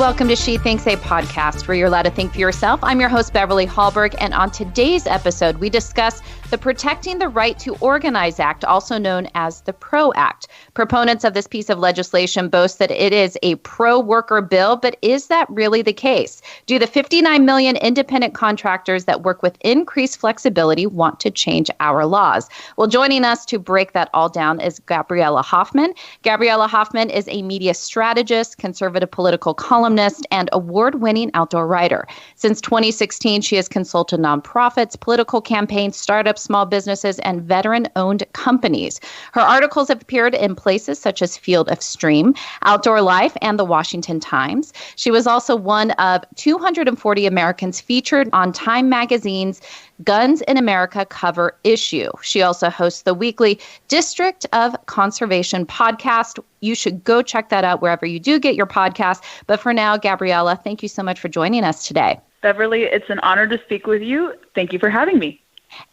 welcome to She Thinks, a podcast where you're allowed to think for yourself. I'm your host, Beverly Hallberg, and on today's episode, we discuss the Protecting the Right to Organize Act, also known as the PRO Act. Proponents of this piece of legislation boast that it is a pro-worker bill, but is that really the case? Do the 59 million independent contractors that work with increased flexibility want to change our laws? Well, joining us to break that all down is Gabriella Hoffman. Gabriella Hoffman is a media strategist, conservative political columnist, and award-winning outdoor writer. Since 2016, she has consulted nonprofits, political campaigns, startups, small businesses, and veteran-owned companies. Her articles have appeared in places such as Field of Stream, Outdoor Life, and the Washington Times. She was also one of 240 Americans featured on Time Magazine's Guns in America cover issue. She also hosts the weekly District of Conservation podcast. You should go check that out wherever you do get your podcast. But for now, Gabriella, thank you so much for joining us today. Beverly, it's an honor to speak with you. Thank you for having me.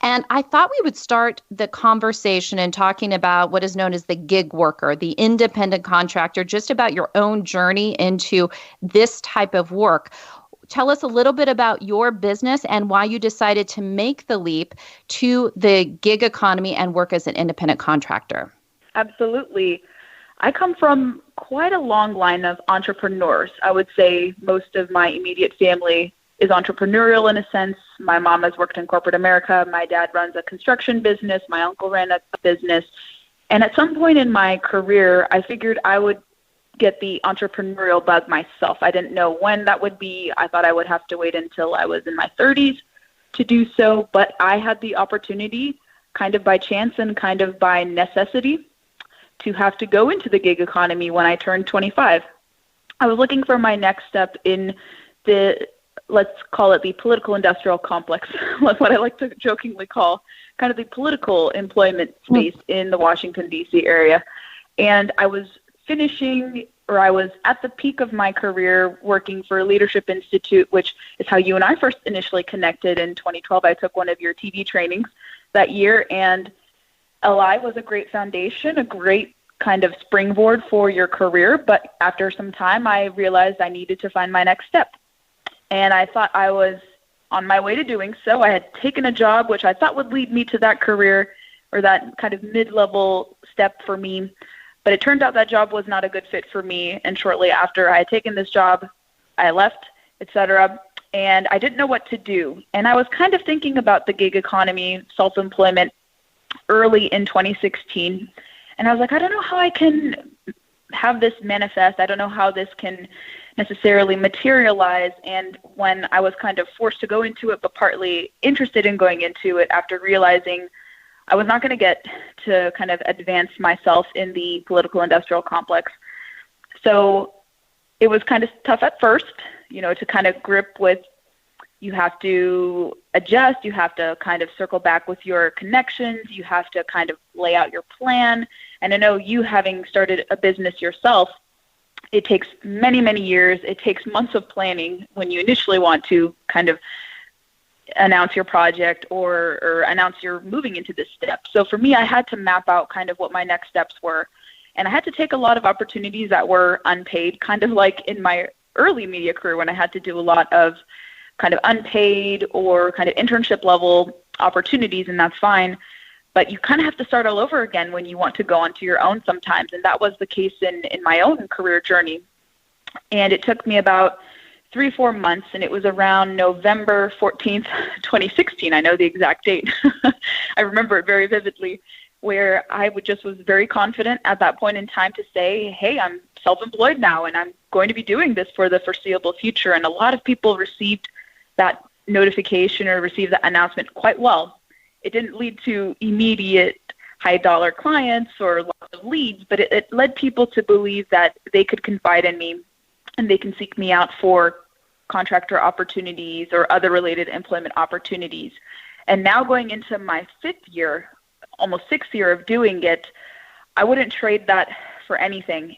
And I thought we would start the conversation in talking about what is known as the gig worker, the independent contractor, just about your own journey into this type of work. Tell us a little bit about your business and why you decided to make the leap to the gig economy and work as an independent contractor. Absolutely. I come from quite a long line of entrepreneurs. I would say most of my immediate family is entrepreneurial in a sense. My mom has worked in corporate America. My dad runs a construction business. My uncle ran a business. And at some point in my career, I figured I would get the entrepreneurial bug myself. I didn't know when that would be. I thought I would have to wait until I was in my 30s to do so. But I had the opportunity, kind of by chance and kind of by necessity, to have to go into the gig economy when I turned 25. I was looking for my next step in the, let's call it the political industrial complex, what I like to jokingly call kind of the political employment space in the Washington, D.C. area. And I was I was at the peak of my career working for Leadership Institute, which is how you and I first initially connected in 2012. I took one of your TV trainings that year, and LI was a great foundation, a great kind of springboard for your career. But after some time, I realized I needed to find my next step. And I thought I was on my way to doing so. I had taken a job which I thought would lead me to that career or that kind of mid-level step for me. But it turned out that job was not a good fit for me. And shortly after I had taken this job, I left, etc. And I didn't know what to do. And I was kind of thinking about the gig economy, self-employment early in 2016. And I was like, I don't know how I can have this manifest. I don't know how this can necessarily materialize. And when I was kind of forced to go into it, but partly interested in going into it after realizing I was not going to get to kind of advance myself in the political industrial complex. So it was kind of tough at first, to kind of grip with, you have to adjust, you have to kind of circle back with your connections, you have to kind of lay out your plan. And I know you having started a business yourself, it takes many, many years. It takes months of planning when you initially want to kind of announce your project or announce you're moving into this step. So for me, I had to map out kind of what my next steps were. And I had to take a lot of opportunities that were unpaid, kind of like in my early media career when I had to do a lot of kind of unpaid or kind of internship level opportunities, and that's fine. But you kind of have to start all over again when you want to go onto your own sometimes. And that was the case in my own career journey. And it took me about 3-4 months, and it was around November 14th, 2016. I know the exact date. I remember it very vividly, where I was very confident at that point in time to say, hey, I'm self-employed now, and I'm going to be doing this for the foreseeable future. And a lot of people received that notification or received that announcement quite well. It didn't lead to immediate high-dollar clients or lots of leads, but it led people to believe that they could confide in me and they can seek me out for contractor opportunities or other related employment opportunities. And now going into my 5th year, almost 6th year of doing it, I wouldn't trade that for anything.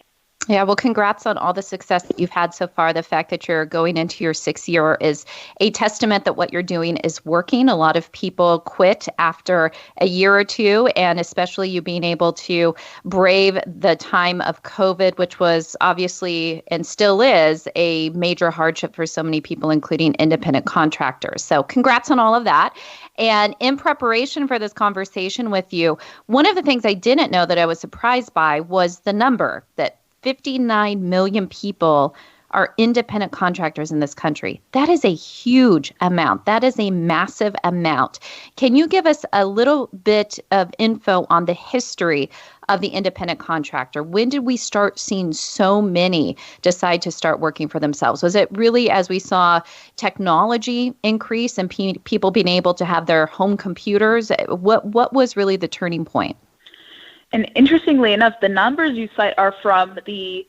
Yeah, well, congrats on all the success that you've had so far. The fact that you're going into your 6th year is a testament that what you're doing is working. A lot of people quit after a year or two, and especially you being able to brave the time of COVID, which was obviously and still is a major hardship for so many people, including independent contractors. So congrats on all of that. And in preparation for this conversation with you, one of the things I didn't know that I was surprised by was the number that 59 million people are independent contractors in this country. That is a huge amount. That is a massive amount. Can you give us a little bit of info on the history of the independent contractor? When did we start seeing so many decide to start working for themselves? Was it really as we saw technology increase and people being able to have their home computers? What was really the turning point? And interestingly enough, the numbers you cite are from the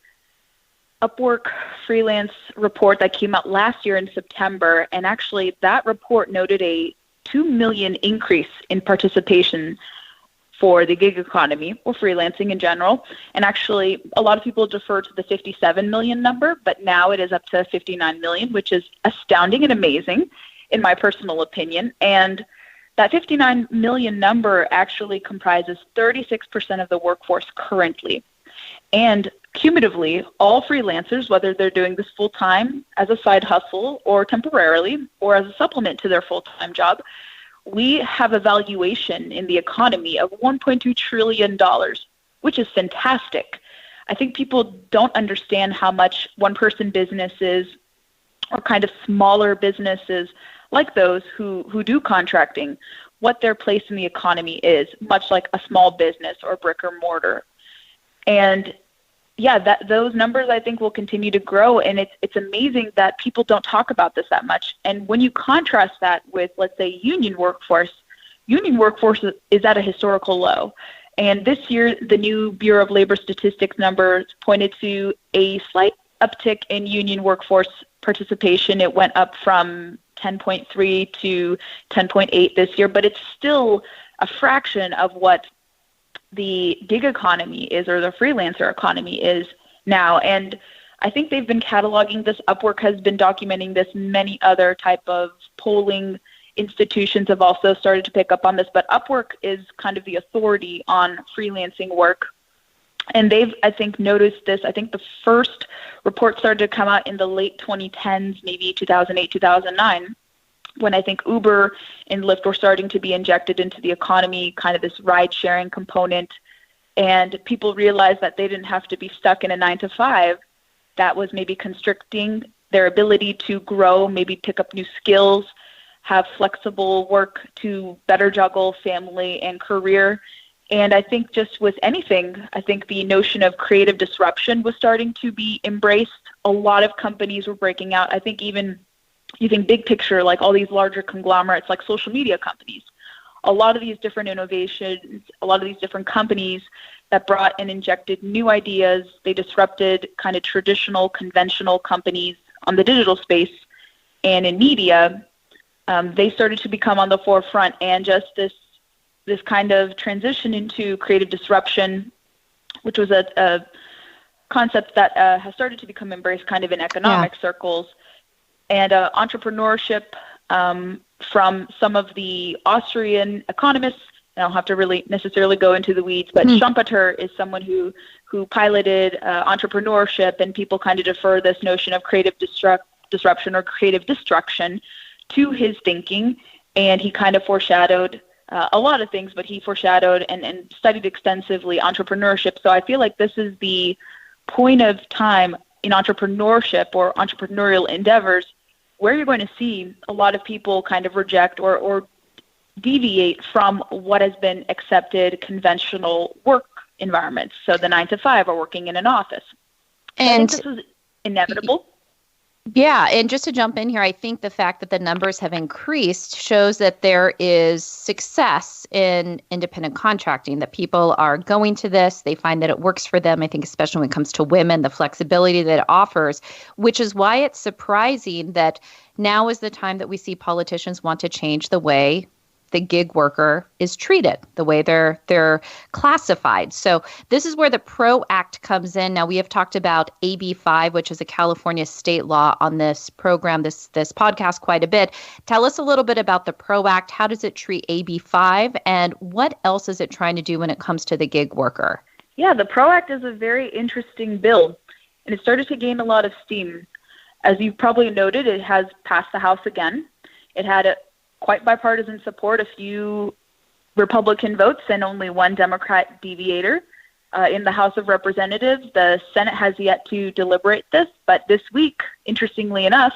Upwork freelance report that came out last year in September. And actually, that report noted a 2 million increase in participation for the gig economy or freelancing in general. And actually, a lot of people defer to the 57 million number, but now it is up to 59 million, which is astounding and amazing, in my personal opinion. And that 59 million number actually comprises 36% of the workforce currently. And cumulatively, all freelancers, whether they're doing this full-time as a side hustle or temporarily or as a supplement to their full-time job, we have a valuation in the economy of $1.2 trillion, which is fantastic. I think people don't understand how much one-person businesses or kind of smaller businesses like those who do contracting, what their place in the economy is, much like a small business or brick or mortar. And yeah, those numbers I think will continue to grow, and it's amazing that people don't talk about this that much. And when you contrast that with, let's say, union workforce is at a historical low. And this year, the new Bureau of Labor Statistics numbers pointed to a slight uptick in union workforce participation. It went up from 10.3 to 10.8 this year, but it's still a fraction of what the gig economy is or the freelancer economy is now. And I think they've been cataloging this. Upwork has been documenting this. Many other type of polling institutions have also started to pick up on this, but Upwork is kind of the authority on freelancing work. And they've, I think, noticed this. I think the first report started to come out in the late 2010s, maybe 2008, 2009, when I think Uber and Lyft were starting to be injected into the economy, kind of this ride-sharing component. And people realized that they didn't have to be stuck in a 9-to-5. That was maybe constricting their ability to grow, maybe pick up new skills, have flexible work to better juggle family and career. And I think just with anything, I think the notion of creative disruption was starting to be embraced. A lot of companies were breaking out. I think even you think big picture, like all these larger conglomerates, like social media companies, a lot of these different innovations, a lot of these different companies that brought and injected new ideas, they disrupted kind of traditional, conventional companies on the digital space and in media. They started to become on the forefront, and just this kind of transition into creative disruption, which was a concept that has started to become embraced kind of in economic circles, and entrepreneurship from some of the Austrian economists. I don't have to really necessarily go into the weeds, but Schumpeter is someone who piloted entrepreneurship, and people kind of defer this notion of creative disruption or creative destruction to his thinking, and he kind of foreshadowed a lot of things, but he foreshadowed and studied extensively entrepreneurship. So I feel like this is the point of time in entrepreneurship or entrepreneurial endeavors where you're going to see a lot of people kind of reject or deviate from what has been accepted conventional work environments. So the 9-to-5 or working in an office. And I think this is inevitable. Yeah, and just to jump in here, I think the fact that the numbers have increased shows that there is success in independent contracting, that people are going to this, they find that it works for them. I think especially when it comes to women, the flexibility that it offers, which is why it's surprising that now is the time that we see politicians want to change the way the gig worker is treated, the way they're classified. So this is where the PRO Act comes in. Now, we have talked about AB 5, which is a California state law, on this program, this podcast quite a bit. Tell us a little bit about the PRO Act. How does it treat AB 5, and what else is it trying to do when it comes to the gig worker? Yeah, the PRO Act is a very interesting bill, and it started to gain a lot of steam. As you probably noted, it has passed the House again. It had quite bipartisan support, a few Republican votes and only one Democrat deviator in the House of Representatives. The Senate has yet to deliberate this, but this week, interestingly enough,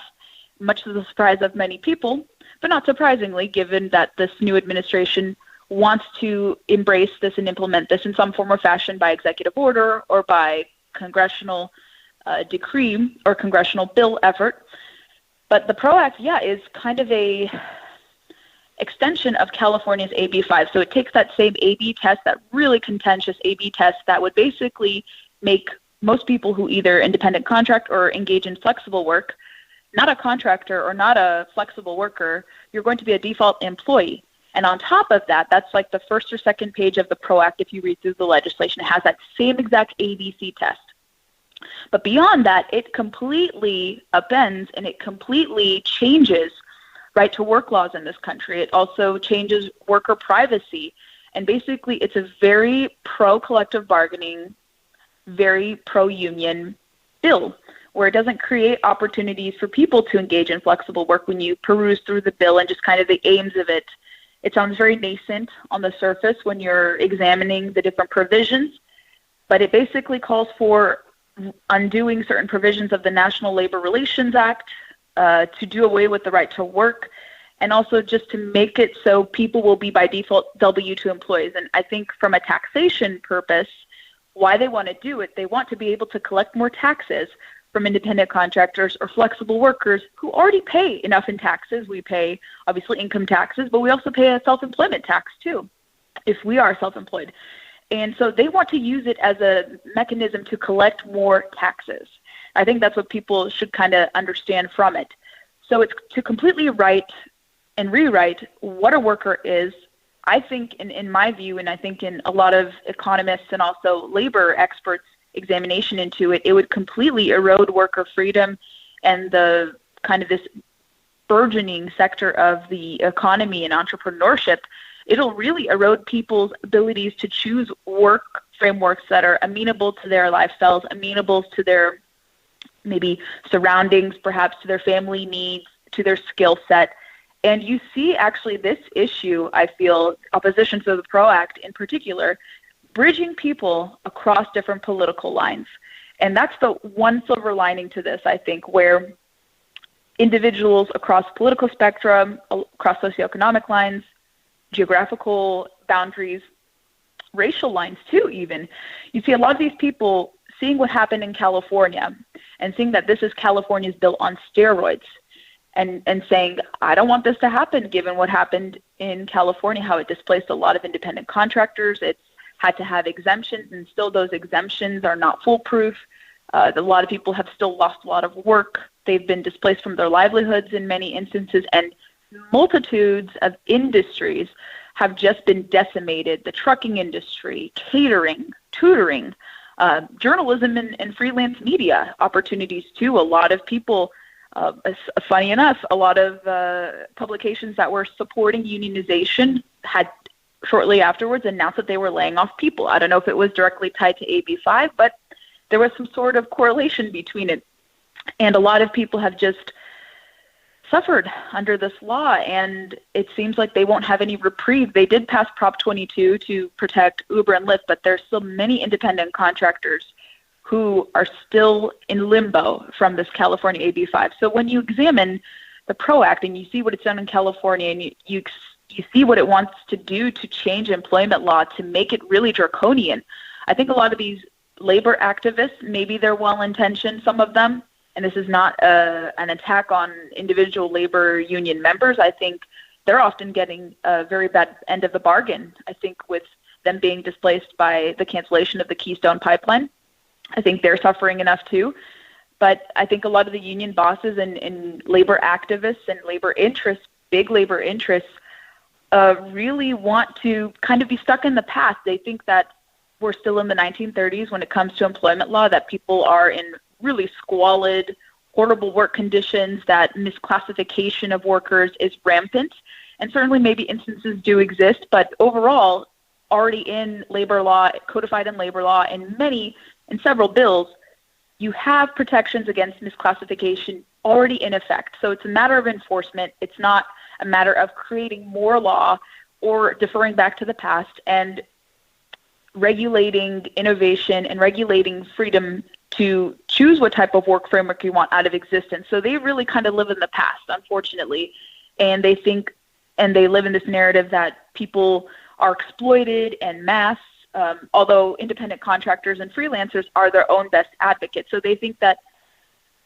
much to the surprise of many people, but not surprisingly, given that this new administration wants to embrace this and implement this in some form or fashion by executive order or by congressional decree or congressional bill effort. But the PRO Act, is kind of a extension of California's AB 5. So it takes that same AB test, that really contentious AB test that would basically make most people who either independent contract or engage in flexible work, not a contractor or not a flexible worker, you're going to be a default employee. And on top of that, that's like the first or second page of the PRO Act. If you read through the legislation, it has that same exact ABC test. But beyond that, it completely upends and it completely changes right to work laws in this country. It also changes worker privacy. And basically, it's a very pro-collective bargaining, very pro-union bill, where it doesn't create opportunities for people to engage in flexible work. When you peruse through the bill and just kind of the aims of it, it sounds very nascent on the surface when you're examining the different provisions, but it basically calls for undoing certain provisions of the National Labor Relations Act, to do away with the right to work, and also just to make it so people will be by default W-2 employees. And I think from a taxation purpose, why they want to do it, they want to be able to collect more taxes from independent contractors or flexible workers who already pay enough in taxes. We pay, obviously, income taxes, but we also pay a self-employment tax, too, if we are self-employed. And so they want to use it as a mechanism to collect more taxes. I think that's what people should kind of understand from it. So it's to completely write and rewrite what a worker is. I think, in my view, and I think in a lot of economists and also labor experts' examination into it, it would completely erode worker freedom and the kind of this burgeoning sector of the economy and entrepreneurship. It'll really erode people's abilities to choose work frameworks that are amenable to their lifestyles, amenable to their maybe surroundings, perhaps to their family needs, to their skill set. And you see actually this issue, I feel, opposition to the PRO Act in particular, bridging people across different political lines. And that's the one silver lining to this, I think, where individuals across political spectrum, across socioeconomic lines, geographical boundaries, racial lines too even, you see a lot of these people seeing what happened in California and seeing that this is California's bill on steroids and saying, I don't want this to happen given what happened in California, how it displaced a lot of independent contractors. It's had to have exemptions, and still those exemptions are not foolproof. A lot of people have still lost a lot of work. They've been displaced from their livelihoods in many instances, and multitudes of industries have just been decimated. The trucking industry, catering, tutoring, journalism and freelance media opportunities too. A lot of people, funny enough, a lot of publications that were supporting unionization had shortly afterwards announced that they were laying off people. I don't know if it was directly tied to AB 5, but there was some sort of correlation between it. And a lot of people have just suffered under this law, and it seems like they won't have any reprieve. They did pass Prop 22 to protect Uber and Lyft, but there's still many independent contractors who are still in limbo from this California AB 5. So when you examine the PRO Act and you see what it's done in California, and you see what it wants to do to change employment law to make it really draconian, I think a lot of these labor activists, maybe they're well-intentioned, some of them, and this is not an attack on individual labor union members. I think they're often getting a very bad end of the bargain. I think with them being displaced by the cancellation of the Keystone Pipeline, I think they're suffering enough too. But I think a lot of the union bosses and labor activists and labor interests, big labor interests, really want to kind of be stuck in the past. They think that we're still in the 1930s when it comes to employment law, that people are in really squalid, horrible work conditions, that misclassification of workers is rampant. And certainly maybe instances do exist, but overall, already in labor law, codified in labor law, in several bills, you have protections against misclassification already in effect. So it's a matter of enforcement. It's not a matter of creating more law or deferring back to the past and regulating innovation and regulating freedom to choose what type of work framework you want out of existence. So they really kind of live in the past, unfortunately, and they think and they live in this narrative that people are exploited en masse, although independent contractors and freelancers are their own best advocates. So they think that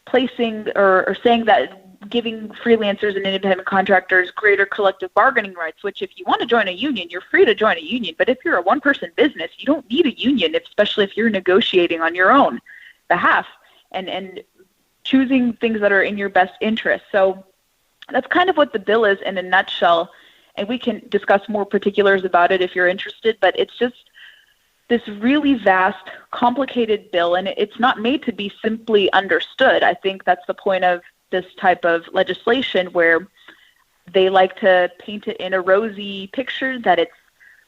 placing or saying that giving freelancers and independent contractors greater collective bargaining rights, which if you want to join a union, you're free to join a union. But if you're a one-person business, you don't need a union, especially if you're negotiating on your own behalf and choosing things that are in your best interest. So that's kind of what the bill is in a nutshell. And we can discuss more particulars about it if you're interested, but it's just this really vast, complicated bill, and it's not made to be simply understood. I think that's the point of this type of legislation, where they like to paint it in a rosy picture that it's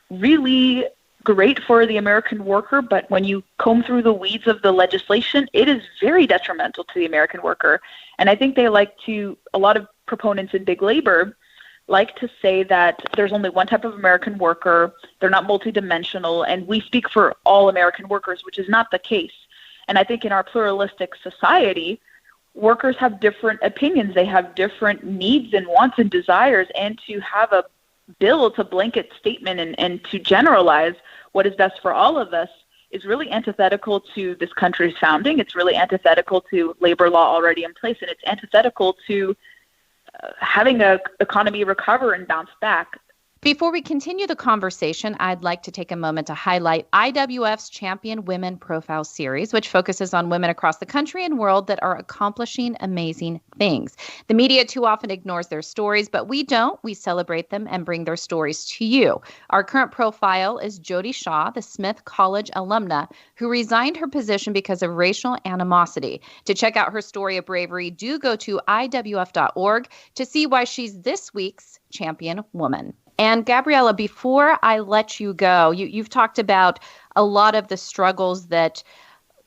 really great for the American worker, but when you comb through the weeds of the legislation, it is very detrimental to the American worker. And I think a lot of proponents in big labor like to say that there's only one type of American worker, they're not multidimensional, and we speak for all American workers, which is not the case. And I think in our pluralistic society, workers have different opinions, they have different needs and wants and desires, and to have a bill to blanket statement and to generalize what is best for all of us is really antithetical to this country's founding. It's really antithetical to labor law already in place, and it's antithetical to having an economy recover and bounce back. Before we continue the conversation, I'd like to take a moment to highlight IWF's Champion Women Profile Series, which focuses on women across the country and world that are accomplishing amazing things. The media too often ignores their stories, but we don't. We celebrate them and bring their stories to you. Our current profile is Jody Shaw, the Smith College alumna who resigned her position because of racial animosity. To check out her story of bravery, do go to IWF.org to see why she's this week's Champion Woman. And Gabriella, before I let you go, you've talked about a lot of the struggles that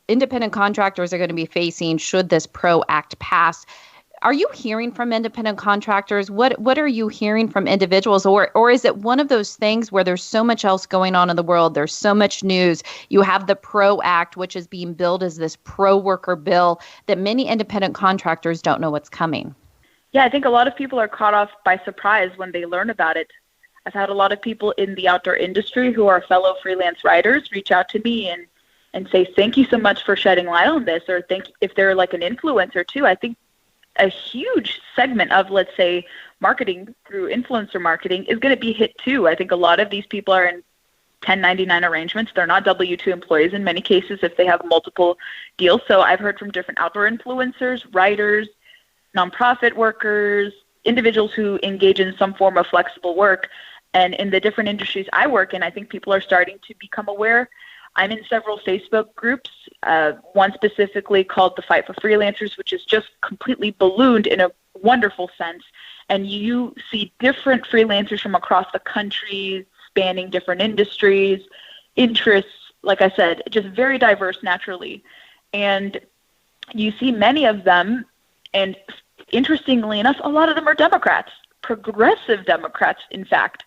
independent contractors are going to be facing should this PRO Act pass. Are you hearing from independent contractors? What are you hearing from individuals? Or is it one of those things where there's so much else going on in the world, there's so much news, you have the PRO Act, which is being billed as this pro-worker bill, that many independent contractors don't know what's coming? Yeah, I think a lot of people are caught off by surprise when they learn about it. I've had a lot of people in the outdoor industry who are fellow freelance writers reach out to me and say, thank you so much for shedding light on this, or if they're like an influencer too. I think a huge segment of, let's say, marketing through influencer marketing is going to be hit too. I think a lot of these people are in 1099 arrangements. They're not W-2 employees in many cases if they have multiple deals. So I've heard from different outdoor influencers, writers, nonprofit workers, individuals who engage in some form of flexible work. And in the different industries I work in, I think people are starting to become aware. I'm in several Facebook groups, one specifically called the Fight for Freelancers, which is just completely ballooned in a wonderful sense. And you see different freelancers from across the country, spanning different industries, interests, like I said, just very diverse naturally. And you see many of them, and interestingly enough, a lot of them are Democrats, progressive Democrats, in fact.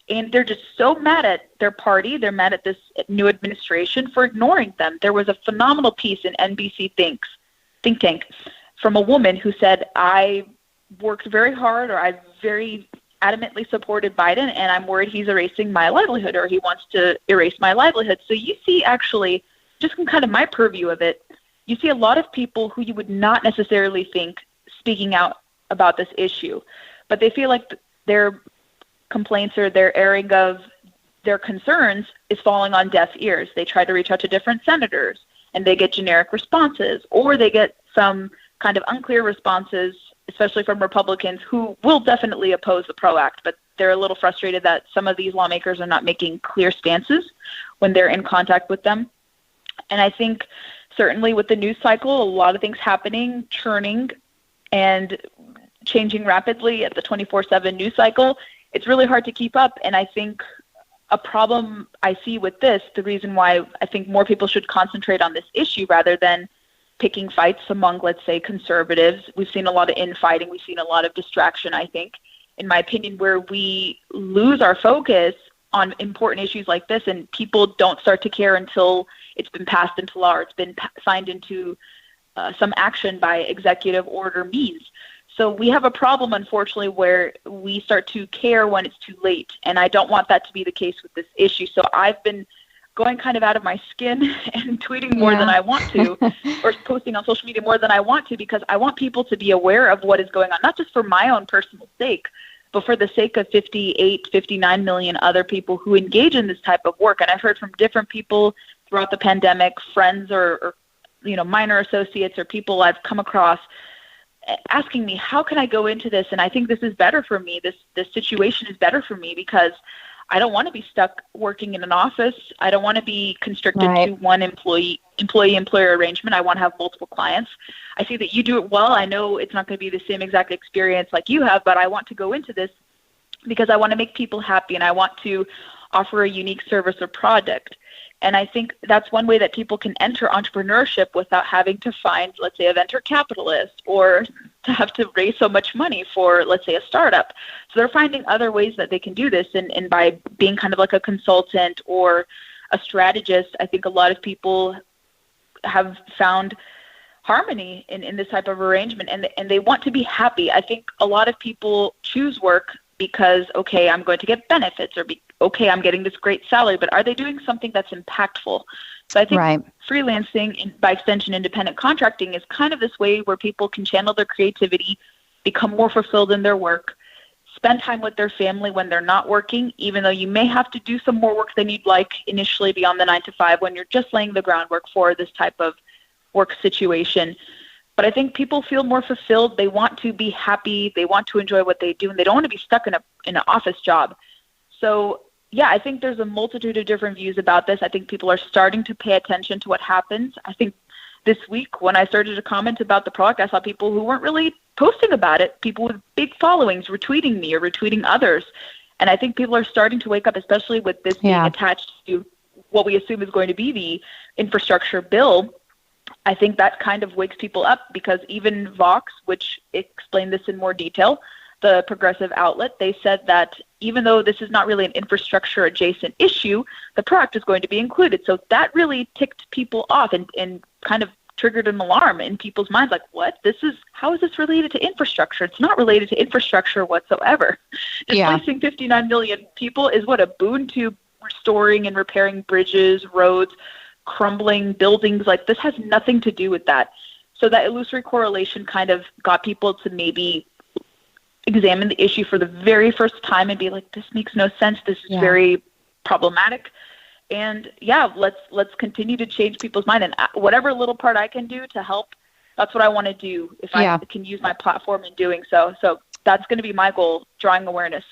And they're just so mad at their party. They're mad at this new administration for ignoring them. There was a phenomenal piece in NBC think tank from a woman who said, I worked very hard, or I very adamantly supported Biden, and I'm worried he's erasing my livelihood, or he wants to erase my livelihood. So you see, actually, just in kind of my purview of it, you see a lot of people who you would not necessarily think speaking out about this issue, but they feel like their complaints or their airing of their concerns is falling on deaf ears. They try to reach out to different senators and they get generic responses, or they get some kind of unclear responses, especially from Republicans who will definitely oppose the PRO Act, but they're a little frustrated that some of these lawmakers are not making clear stances when they're in contact with them. And I think certainly with the news cycle, a lot of things happening, churning and changing rapidly at the 24/7 news cycle, it's really hard to keep up. And I think a problem I see with this, the reason why I think more people should concentrate on this issue rather than picking fights among, let's say, conservatives. We've seen a lot of infighting. We've seen a lot of distraction, I think, in my opinion, where we lose our focus on important issues like this, and people don't start to care until it's been passed into law or it's been signed into some action by executive order means. So we have a problem, unfortunately, where we start to care when it's too late, and I don't want that to be the case with this issue. So I've been going kind of out of my skin and tweeting more than I want to, or posting on social media more than I want to, because I want people to be aware of what is going on, not just for my own personal sake, but for the sake of 58, 59 million other people who engage in this type of work. And I've heard from different people throughout the pandemic, friends or minor associates or people I've come across, asking me, how can I go into this? And I think this is better for me. This situation is better for me because I don't want to be stuck working in an office. I don't want to be constricted to one employee-employer arrangement. I want to have multiple clients. I see that you do it well. I know it's not going to be the same exact experience like you have, but I want to go into this because I want to make people happy and I want to offer a unique service or product. And I think that's one way that people can enter entrepreneurship without having to find, let's say, a venture capitalist or to have to raise so much money for, let's say, a startup. So they're finding other ways that they can do this. And by being kind of like a consultant or a strategist, I think a lot of people have found harmony in this type of arrangement, and they want to be happy. I think a lot of people choose work because, okay, I'm going to get benefits, or okay, I'm getting this great salary, but are they doing something that's impactful? So I think freelancing, and by extension, independent contracting, is kind of this way where people can channel their creativity, become more fulfilled in their work, spend time with their family when they're not working, even though you may have to do some more work than you'd like initially beyond the 9 to 5 when you're just laying the groundwork for this type of work situation. But I think people feel more fulfilled. They want to be happy. They want to enjoy what they do, and they don't want to be stuck in an office job. So, yeah, I think there's a multitude of different views about this. I think people are starting to pay attention to what happens. I think this week when I started to comment about the product, I saw people who weren't really posting about it, people with big followings retweeting me or retweeting others. And I think people are starting to wake up, especially with this being attached to what we assume is going to be the infrastructure bill. I think that kind of wakes people up, because even Vox, which explained this in more detail, the progressive outlet, they said that even though this is not really an infrastructure adjacent issue, the product is going to be included. So that really ticked people off and kind of triggered an alarm in people's minds, like, what? How is this related to infrastructure? It's not related to infrastructure whatsoever. Displacing 59 million people is what, a boon to restoring and repairing bridges, roads, crumbling buildings. Like, this has nothing to do with that. So that illusory correlation kind of got people to maybe examine the issue for the very first time and be like, this makes no sense. This is very problematic. And let's continue to change people's mind. And whatever little part I can do to help, that's what I want to do if I can use my platform in doing so. So that's going to be my goal, drawing awareness.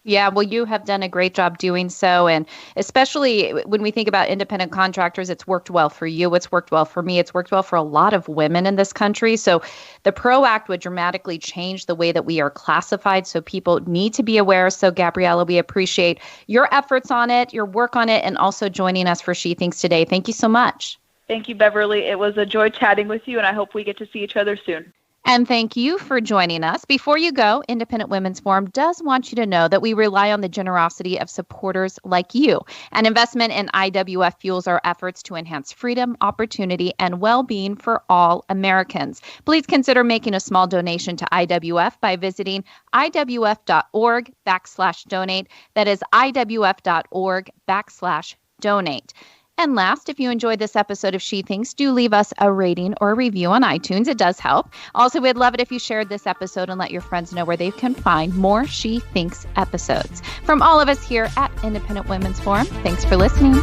Yeah, well, you have done a great job doing so. And especially when we think about independent contractors, it's worked well for you. It's worked well for me. It's worked well for a lot of women in this country. So the PRO Act would dramatically change the way that we are classified. So people need to be aware. So Gabriella, we appreciate your efforts on it, your work on it, and also joining us for She Thinks today. Thank you so much. Thank you, Beverly. It was a joy chatting with you, and I hope we get to see each other soon. And thank you for joining us. Before you go, Independent Women's Forum does want you to know that we rely on the generosity of supporters like you. An investment in IWF fuels our efforts to enhance freedom, opportunity, and well-being for all Americans. Please consider making a small donation to IWF by visiting iwf.org/donate. That is iwf.org/donate. And last, if you enjoyed this episode of She Thinks, do leave us a rating or a review on iTunes. It does help. Also, we'd love it if you shared this episode and let your friends know where they can find more She Thinks episodes. From all of us here at Independent Women's Forum, thanks for listening.